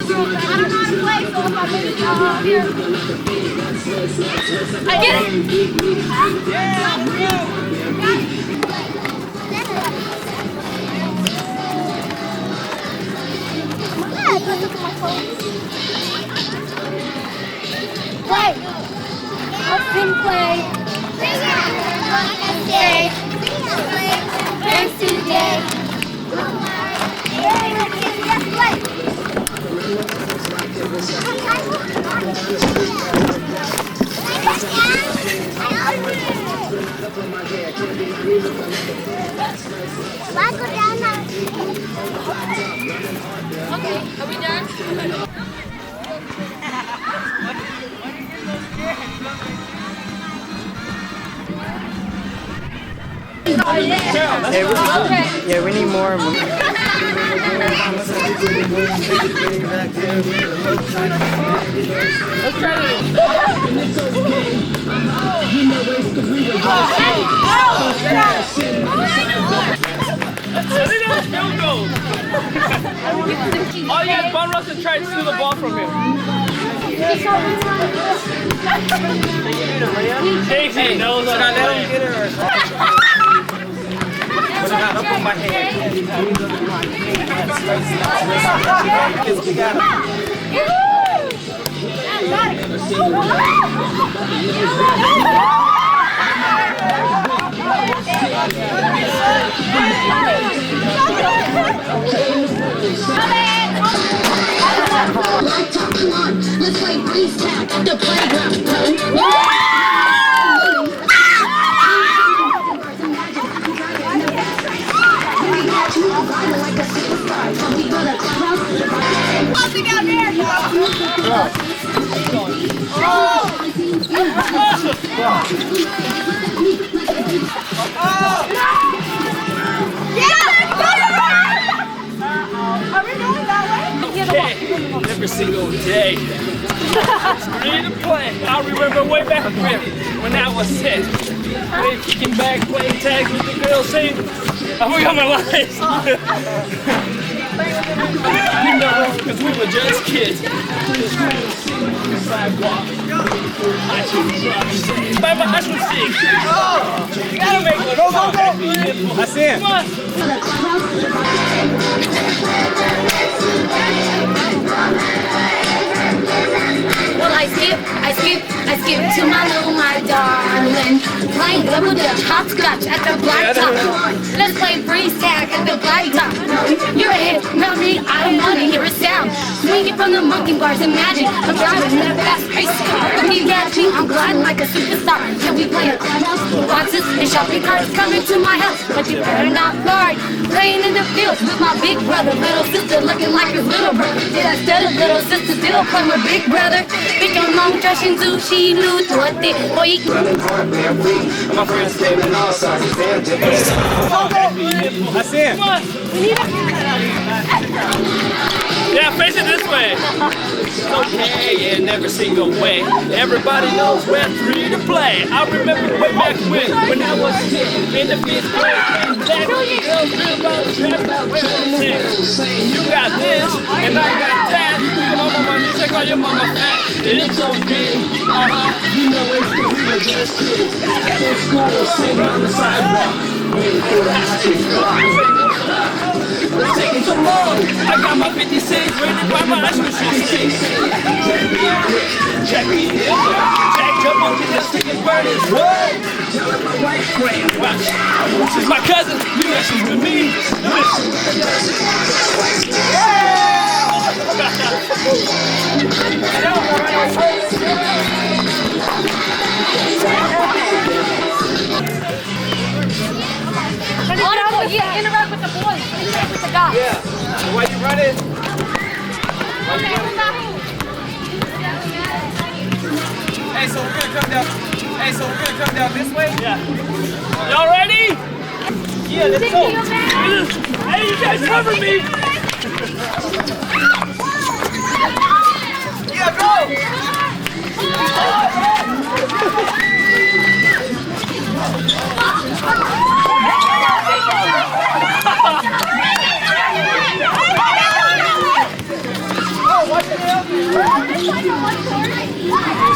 don't know how to play, so if I'm here. I get it. Play. I'll sing play. Stay. Dance today. Play. Okay, are we done? Yeah, we need more. Let's try it. Oh yes, Von Russell tried to steal the ball from him. Hey, knows what I let him get it or but I got up on my head. Let's play freeze tag at the playground. Every single day. It's free to play. I remember way back when I was 10. Playing kicking back, playing tags with the girls, saying, I forgot my lines. You know, because we were just kids. Sidewalk. I should sing. I should sing. Oh, you gotta make one. Go. I see it. Come on. Well, I skip to my little, my darling. Playing double dutch, hopscotch at the blacktop. Let's play freeze tag at the blacktop. You're ahead, not me, I don't want to hear a sound. Swinging from the monkey bars, imagine I'm driving in a fast race car. When you catch me, I'm gliding like a superstar. Can we play a clubhouse? Boxes and shopping carts coming to my house, but you better not guard. Playing in the field with my big brother, little sister looking like his little brother. Did I stutter, little sister still play with big brother? Big on long dressing zoo, she knew what they boy. My friends came in all sizes. I see it. Yeah, face it this way. It's okay in every single way. Everybody knows we're free to play. I remember way back when I was in the 5th grade. And that girls real about the trap about everything. You got this, and I got that. Come on, mama, you check out your mama fat. It's okay. You know it's we were just kids. In school, sitting on the sidewalk. Waiting for the high school. It's taking so long. I got my 56 rated by my ice cream sticks. Check me in. Jack jump on the stick burn his wood. Telling my wife, great watch. This is my cousin. You messing with me. Yeah, interact with the boys. Interact with the guys. Yeah. So why you running? Hey, so we're gonna come down this way? Yeah. Y'all ready? Yeah, let's go. Hey, you guys cover me. Yeah, go. Oh, watch We're just like a 140.